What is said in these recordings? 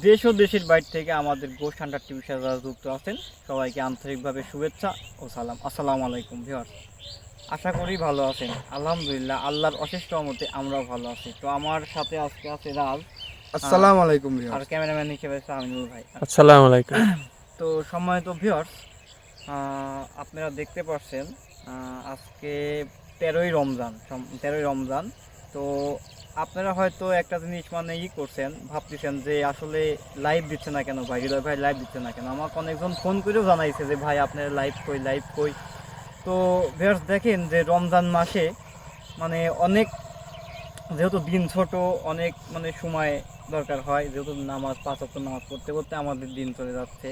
দেশ ও দেশের বাইরে থেকে আমাদের গোস্ট হান্টার টিভির সাথে যারা যুক্ত আছেন সবাইকে আন্তরিকভাবে শুভেচ্ছা ও সালাম। আসসালামু আলাইকুম ভিউয়ার্স, আশা করি ভালো আছেন। আলহামদুলিল্লাহ, আল্লাহর অশেষ রহমতে আমরাও ভালো আছি। তো আমার সাথে আজকে আছে রাজ, আসসালামু আলাইকুম আর ভিউয়ার্স। ক্যামেরাম্যান হিসেবে আছে আমিনুল ভাই। আসসালামু আলাইকুম। তো সম্মানিত ভিউয়ার্স, আপনারা দেখতে পাচ্ছেন আজকে 13ই রমজান। তো আপনারা হয়তো একটা জিনিস মানে করছেন, ভাবতেছেন যে আসলে লাইভ দিচ্ছে না কেন ভাই, হৃদয় ভাই লাইভ দিচ্ছে না কেন। আমাকে অনেকজন ফোন করেও জানাইছে যে ভাই আপনার লাইভ কই। তো ভিউয়ার্স দেখেন যে রমজান মাসে মানে অনেক, যেহেতু দিন ছোট, অনেক মানে সময় দরকার হয়, যেহেতু পাঁচ ওয়াক্ত নামাজ পড়তে পড়তে আমাদের দিন চলে যাচ্ছে।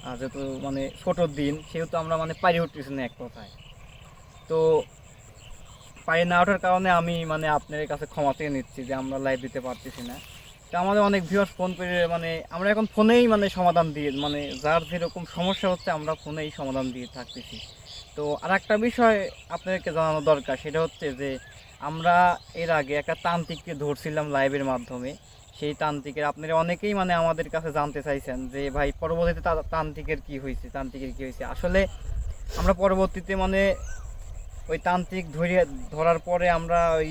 আর যেহেতু মানে ছোট দিন, সেহেতু আমরা মানে পারি উঠতেছি না এক কথায়। তো পারি না ওঠার কারণে আমি মানে আপনাদের কাছে ক্ষমা চেয়ে নিচ্ছি যে আমরা লাইভ দিতে পারতেছি না। তো আমাদের অনেক ভিউয়ার্স ফোন করে মানে আমরা এখন ফোনেই মানে সমাধান দিয়ে, মানে যার যেরকম সমস্যা হচ্ছে আমরা ফোনেই সমাধান দিয়ে থাকতেছি। তো আর একটা বিষয় আপনাদেরকে জানানো দরকার, সেটা হচ্ছে যে আমরা এর আগে একটা তান্ত্রিককে ধরছিলাম লাইভের মাধ্যমে। সেই তান্ত্রিকের আপনারা অনেকেই মানে আমাদের কাছে জানতে চাইছেন যে ভাই পরবর্তীতে তান্ত্রিকের কি হয়েছে। আসলে আমরা পরবর্তীতে মানে ওই তান্ত্রিক ধরার পরে আমরা ওই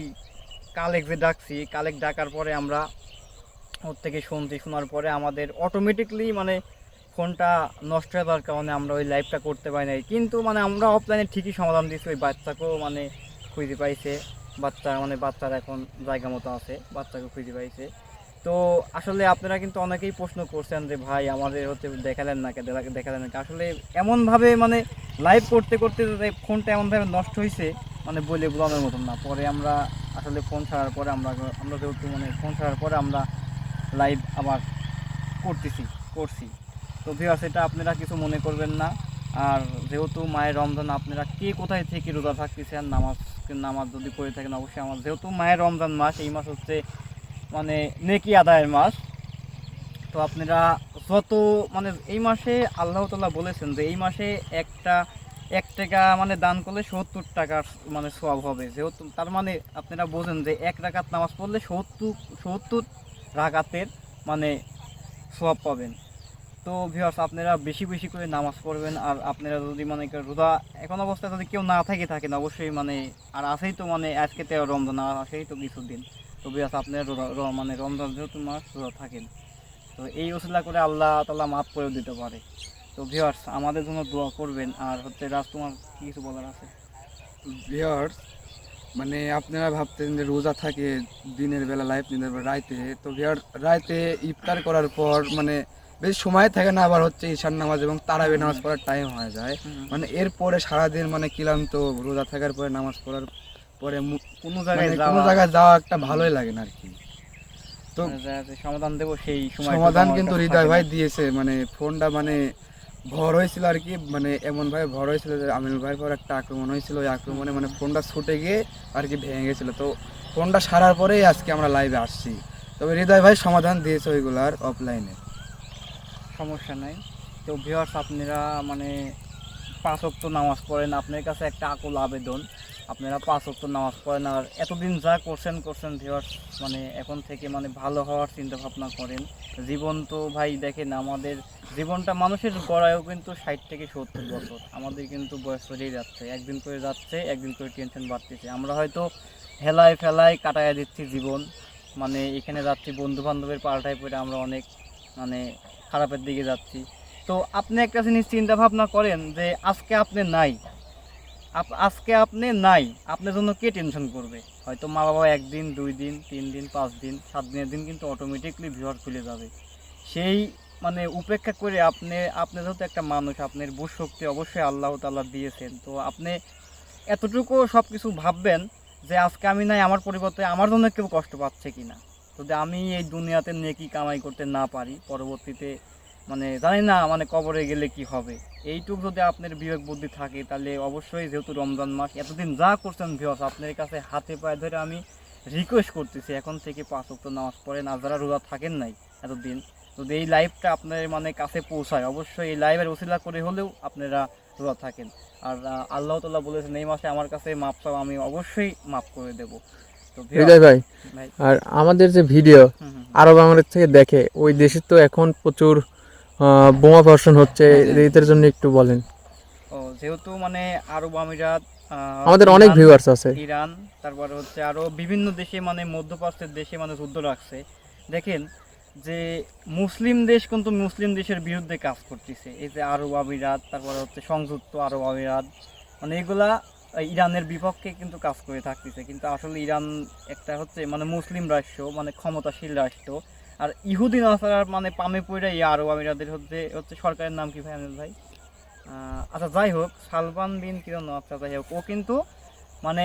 কালেক যে ডাকছি, কালেক ডাকার পরে আমরা ওর থেকে শোনার পরে আমাদের অটোমেটিকলি মানে ফোনটা নষ্ট হয়ে যাওয়ার কারণে আমরা ওই লাইভটা করতে পারি নাই। কিন্তু মানে আমরা অফলাইনে ঠিকই সমাধান দিচ্ছি, ওই বাচ্চাকেও মানে খুঁজে পাইছে। বাচ্চারা এখন জায়গা মতো আছে, বাচ্চাকে খুঁজে পাইছে। তো আসলে আপনারা কিন্তু অনেকেই প্রশ্ন করছেন যে ভাই আমাদের হচ্ছে দেখালেন না আসলে এমনভাবে মানে লাইভ করতে করতে যে ফোনটা এমনভাবে নষ্ট হয়েছে মানে বলে বোঝানোর মতন না। পরে আমরা আসলে ফোন ছাড়ার পরে আমরা যেহেতু মানে ফোন ছাড়ার পরে আমরা লাইভ আবার করছি। তো ভিউয়ার্স, এটা আপনারা কিছু মনে করবেন না। আর যেহেতু মায়ের রমজান, আপনারা কে কোথায় থেকে রোজা থাকতেছেন, নামাজ যদি করে থাকেন অবশ্যই আমার, যেহেতু মায়ের রমজান মাস, এই মাস হচ্ছে মানে নেকি আদায়ের মাস। তো আপনারা যত মানে এই মাসে আল্লাহ তাআলা বলেছেন যে এই মাসে এক টাকা মানে দান করলে 70 টাকার মানে সওয়াব হবে। যেহেতু তার মানে আপনারা বোঝেন যে এক রাকাত নামাজ পড়লে 70 রাকাতের মানে সওয়াব পাবেন। তো ভিউয়ার্স, আপনারা বেশি বেশি করে নামাজ পড়বেন। আর আপনারা যদি মানে রোজা এখন অবস্থায় যদি কেউ না থাকেন অবশ্যই মানে, আর আছেই তো মানে আজকে 13 রমজান, আর আছেই তো কিছুদিন। তো ভিউয়ার্স, আপনারা মানে রমজান যেহেতু মাস রোজা থাকেন, তো এই ওসিলা করে আল্লাহ তাআলা মাফ করে দিতে পারে। তো ভিউয়ার্স, আমাদের জন্য দোয়া করবেন। আর হচ্ছে রাজ, তোমার কি কিছু বলার আছে? ভিউয়ার্স, মানে আপনারা ভাবতেন যে রোজা থাকে দিনের বেলা লাইভ, দিনের বেলা রাইতে। তো ভিউয়ার্স, রাইতে ইফতার করার পর মানে বেশ সময় থাকে না, আবার হচ্ছে ঈশান নামাজ এবং তারাবি নামাজ পড়ার টাইম হয়ে যায়। মানে এরপরে সারাদিন মানে ক্লান্ত, রোজা থাকার পরে নামাজ পড়ার পরে কোনো কোনো জায়গায় যাওয়া একটা ভালোই লাগে না আর কি। তো সমাধান দেবো সেই সময় সমাধান কিন্তু হৃদয় ভাই দিয়েছে। মানে ফোনটা মানে ভর হয়েছিল আর কি, মানে এমন ভাবে ভর হয়েছিল যে আমিনুল ভাইয়ের পর একটা আক্রমণ হয়েছিল, ওই আক্রমণে মানে ফোনটা ছুটে গিয়ে আর কি ভেঙে গেছিলো। তো ফোনটা সারার পরেই আজকে আমরা লাইভে আসছি। তবে হৃদয় ভাই সমাধান দিয়েছে ওইগুলার অফলাইনে। সমস্যা নাই। তো ভিউয়ার্স, আপনারা মানে 5 ওয়াক্ত নামাজ পড়েন, আপনার কাছে একটা আকুল আবেদন, আপনারা 5 ওয়াক্ত নামাজ পড়েন। আর এতদিন যা করছেন ভিউয়ার্স, মানে এখন থেকে মানে ভালো হওয়ার চিন্তা ভাবনা করেন। জীবন তো ভাই দেখেন, আমাদের জীবনটা মানুষের গড়ায়ও কিন্তু 60 থেকে 70 বছর, আমাদের কিন্তু বয়স চলেই যাচ্ছে, একদিন করে টেনশন বাড়তেছে। আমরা হয়তো হেলায় ফেলায় কাটাইয়া দিচ্ছি জীবন, মানে এখানে যাচ্ছি বন্ধু বান্ধবের পাল্টায় পড়ে আমরা অনেক মানে খারাপের দিকে যাচ্ছি। তো আপনি একটা জিনিস চিন্তা ভাবনা করেন যে আজকে আপনি নাই, আপনার জন্য কে টেনশন করবে? হয়তো মা বাবা 1 দিন 2 দিন 3 দিন 5 দিন 7 দিনের দিন কিন্তু অটোমেটিকলি ভিউয়ার খুলে যাবে। সেই মানে উপেক্ষা করে আপনি যেহেতু একটা মানুষ, আপনার বুঝ শক্তি অবশ্যই আল্লাহ তাআলা দিয়েছেন। তো আপনি এতটুকু সব কিছু ভাববেন যে আজকে আমি নাই, আমার পরিবর্তে আমার জন্য কেউ কষ্ট পাচ্ছে কিনা। যদি আমি এই দুনিয়াতে নেকি কামাই করতে না পারি, পরবর্তীতে মানে জানি না মানে কবরে গেলে কি হবে। এইটুকু যদি আপনার বিবেক বুদ্ধি থাকে তাহলে অবশ্যই, যেহেতু রমজান মাস, এতদিন যা করছেন ভিউয়ার্স, আপনার কাছে হাতে পায়ে ধরে আমি রিকোয়েস্ট করতেছি এখন থেকে 5 ওয়াক্ত নামাজ পড়েন। আর যারা রোজা থাকেন নাই এতদিন, যদি এই লাইভটা আপনার মানে কাছে পৌঁছায়, অবশ্যই এই লাইভের ওসিলা করে হলেও আপনারা রোজা থাকেন। আর আল্লাহ তাআলা বলেছেন এই মাসে আমার কাছে মাপ চাও, আমি অবশ্যই মাফ করে দেব। তো হৃদয় ভাই, ভাই আর আমাদের যে ভিডিও হুম, হুম, আরব আমিরাত থেকে দেখে, ওই দেশে তো এখন প্রচুর বোমা বর্ষণ হচ্ছে, এদের জন্য একটু বলেন। ও যেহেতু মানে আরব আমিরাত, আমাদের অনেক ইরান, ভিউয়ার্স আছে। ইরান, তারপরে হচ্ছে আরো বিভিন্ন দেশে মানে মধ্যপ্রাচ্যের দেশে মানে যুদ্ধ রাখছে। দেখেন যে মুসলিম দেশ কিন্তু মুসলিম দেশের বিরুদ্ধে কাজ করতেছে, এই যে আরব আমিরাত, তারপরে হচ্ছে সংযুক্ত আরব আমিরাত, মানে এগুলা ইরানের বিপক্ষে কিন্তু কাজ করে থাকতেছে। কিন্তু আসলে ইরান একটা হচ্ছে মানে মুসলিম রাষ্ট্র, মানে ক্ষমতাশীল রাষ্ট্র। আর ইহুদি নাসারার মানে পামে পড়ে এই আরব আমিরাতের হচ্ছে হচ্ছে সরকারের নাম কি ভাই আনিল ভাই? আচ্ছা যাই হোক, সালমান বিন কিরণ, আচ্ছা যাই হোক, ও কিন্তু মানে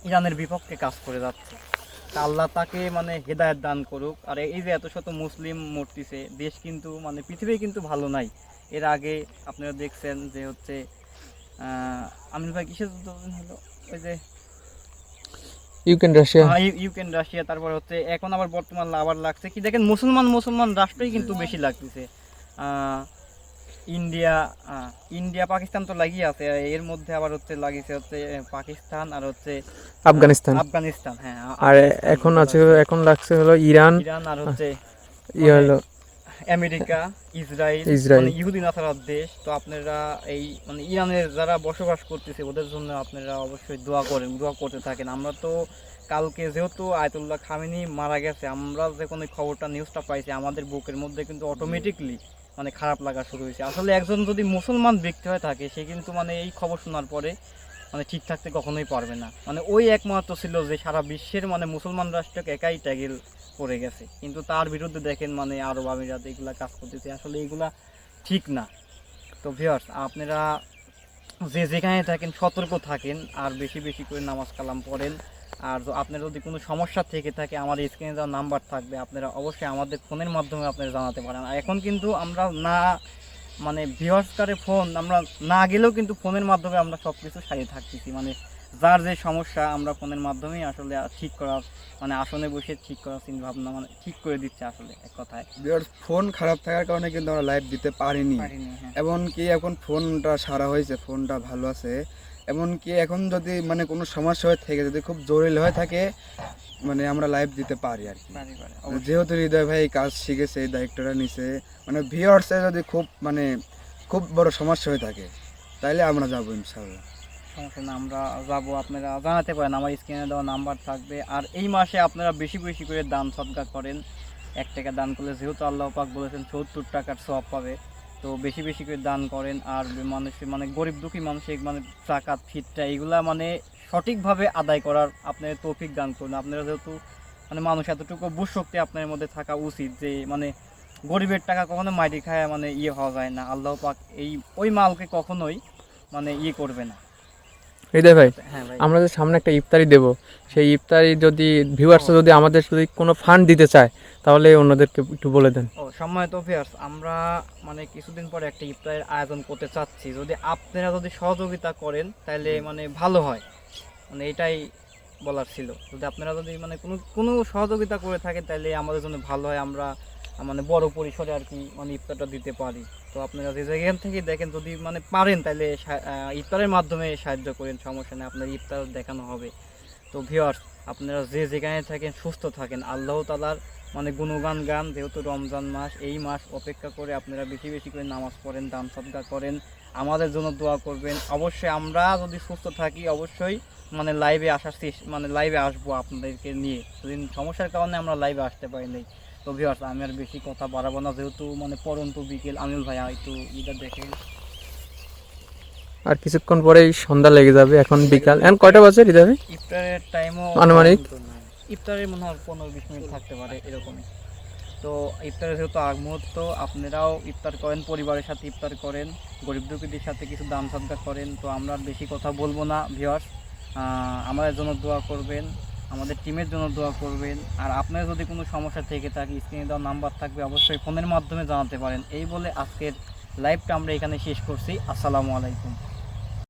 ইরানের বিপক্ষে কাজ করে যাচ্ছে। তা আল্লাহ তাকে মানে হেদায়েত দান করুক। আর এই যে এত শত মুসলিম মরতেছে, দেশ কিন্তু মানে পৃথিবী কিন্তু ভালো নাই। এর আগে আপনারা দেখছেন যে হচ্ছে আমির ভাই কিসের যুদ্ধ হলো, ওই যে ইউক্রেন রাশিয়া। ইউক্রেন রাশিয়া, তারপর হচ্ছে এখন আবার বর্তমান আবার লাগছে কি দেখেন, মুসলমান রাষ্ট্রই কিন্তু বেশি লাগতেছে। ইন্ডিয়া, ইন্ডিয়া পাকিস্তান তো লাগিয়ে আছে, এর মধ্যে আবার হচ্ছে লাগিয়েছে হচ্ছে পাকিস্তান আর হচ্ছে আফগানিস্তান। আফগানিস্তান, হ্যাঁ আর আফগানিস্তান এখন যুদ্ধ আছে, লাগছে। এখন লাগছে হলো ইরান, ইরান আর হচ্ছে ইয়ে হলো আমেরিকা, ইসরায়েল, ইসরায়েল। মানে ইহুদি নাসারার দেশ। তো আপনারা এই মানে ইরানের যারা বসবাস করতেছে ওদের জন্য আপনারা অবশ্যই দোয়া করেন, দোয়া করতে থাকেন। আমরা তো কালকে যেহেতু আয়াতুল্লাহ খামেনি মারা গেছে, আমরা যে কোনো খবরটা নিউজটা পাইছি, আমাদের বুকের মধ্যে কিন্তু অটোমেটিকলি মানে খারাপ লাগা শুরু হয়েছে। আসলে একজন যদি মুসলমান ব্যক্তি হয়ে থাকে, সে কিন্তু মানে এই খবর শোনার পরে মানে ঠিক থাকতে কখনোই পারবে না। মানে ওই একমাত্র ছিল যে সারা বিশ্বের মানে মুসলমান রাষ্ট্রকে একাই ট্যাগেল করে গেছে, কিন্তু তার বিরুদ্ধে দেখেন মানে আরব আমিরাত এগুলা কাজ করতেছে, আসলে এগুলা ঠিক না। তো ভিউয়ার্স, আপনারা যে যেখানে থাকেন সতর্ক থাকেন, আর বেশি বেশি করে নামাজ কালাম পড়েন। আর আপনার যদি কোনো সমস্যা থেকে থাকে, আমার স্ক্রিনে দেওয়া নাম্বার থাকবে, আপনারা অবশ্যই আমাদের ফোনের মাধ্যমে আপনারা জানাতে পারেন। আর এখন কিন্তু আমরা না মানে ভিউয়ার্সকারে ফোন আমরা না গেলেও কিন্তু ফোনের মাধ্যমে আমরা সব কিছু সারিয়ে থাকতেছি। মানে যার যে সমস্যা আমরা ফোনের মাধ্যমেই আসলে ঠিক করার মানে আসনে বসে ঠিক করার চিন্তা ভাবনা মানে ঠিক করে দিচ্ছে আসলে এক কথায়। ফোন খারাপ থাকার কারণে কিন্তু আমরা লাইভ দিতে পারিনি। হ্যাঁ। এমনকি এখন ফোনটা সারা হয়েছে, ফোনটা ভালো আছে। এমনকি এখন যদি মানে কোনো সমস্যা হয়ে থাকে, যদি খুব জরুরি হয়ে থাকে, মানে আমরা লাইভ দিতে পারি আর কি। যেহেতু হৃদয় ভাই এই কাজ শিখেছে, এই দায়িত্বটা নিছে, মানে ভিউয়ার্সে যদি খুব মানে খুব বড় সমস্যা হয়ে থাকে, তাইলে আমরা যাবো ইনশাআল্লাহ। সমস্যা না, আমরা যাবো, আপনারা জানাতে পারেন, আমার স্ক্রিনে দেওয়া নাম্বার থাকবে। আর এই মাসে আপনারা বেশি বেশি করে দান সদকা করেন। 1 টাকা দান করলে যেহেতু আল্লাহ পাক বলেছেন 70 টাকার সওয়াব পাবে, তো বেশি বেশি করে দান করেন। আর মানুষের মানে গরিব দুঃখী মানুষের মানে জাকাত ফিতরা এগুলা মানে সঠিকভাবে আদায় করার আপনার তৌফিক দান করুন। আপনারা যেহেতু মানে মানুষ, এতটুকু বুঝ শক্তি আপনার মধ্যে থাকা উচিত যে মানে গরিবের টাকা কখনো মাইরি খায় মানে হওয়া যায় না। আল্লাহ পাক ওই মালকে কখনোই মানে করবে না। হৃদয় ভাই, হ্যাঁ ভাই। আমরা যে সামনে একটা ইফতারি দেব, সেই ইফতারি যদি ভিউয়ার্সরা যদি আমাদের যদি কোনো ফান্ড দিতে চায়, তাহলে অন্যদেরকে একটু বলে দেন। সম্মানিত ভিউয়ার্স, আমরা মানে কিছুদিন পরে একটা ইফতারের আয়োজন করতে চাচ্ছি। যদি আপনারা যদি সহযোগিতা করেন তাহলে মানে ভালো হয়, মানে এটাই বলার ছিল। যদি আপনারা যদি মানে কোনো সহযোগিতা করে থাকেন তাহলে আমাদের জন্য ভালো হয়, আমরা মানে বড় পরিসরে আর কি মানে ইফতারটা দিতে পারি। তো আপনারা যে যেখান থেকে দেখেন যদি মানে পারেন তাহলে ইফতারের মাধ্যমে সাহায্য করেন, সমস্যা নেই, আপনার ইফতার দেখানো হবে। তো ভিউয়ার্স, আপনারা যে যেখানে থাকেন সুস্থ থাকেন, আল্লাহ তাআলার মানে গুণগান গান। যেহেতু রমজান মাস, এই মাস অপেক্ষা করে আপনারা বেশি বেশি করে নামাজ পড়েন, দান সদকা করেন, আমাদের জন্য দোয়া করবেন। অবশ্যই আমরা যদি সুস্থ থাকি অবশ্যই মানে লাইভে আসার মানে লাইভে আসবো আপনাদেরকে নিয়ে। যদি সমস্যার কারণে আমরা লাইভে আসতে পারিনি। তো ভিউয়ার্স, আমি আর বেশি কথা বাড়াবো না, যেহেতু মানে পরন্ত বিকেল। আমিনুল ভাই একটু এটা দেখেন। আর কিছুক্ষণ পরেই সন্ধ্যা লেগে যাবে, এখন বিকাল। এখন কয়টা বাজে হৃদয় ভাই? ইফতারের টাইমও আনুমানিক ইফতারের মনে হয় 15-20 মিনিট থাকতে পারে এরকমই। তো ইফতারের যেহেতু আগ মুহূর্ত, আপনারাও ইফতার করেন, পরিবারের সাথে ইফতার করেন, গরিব দুঃখীদের সাথে কিছু দান সদকা করেন। তো আমরা আর বেশি কথা বলবো না ভিউয়ার্স, আমাদের জন্য দোয়া করবেন, আমাদের টিমের জন্য দোয়া করবেন। আর আপনার যদি কোনো সমস্যা থেকে থাকে, স্ক্রিনে দেওয়া নাম্বার থাকবে, অবশ্যই ফোনের মাধ্যমে জানাতে পারেন। এই বলে আজকের লাইভটা আমরা এখানে শেষ করছি। আসসালামু আলাইকুম।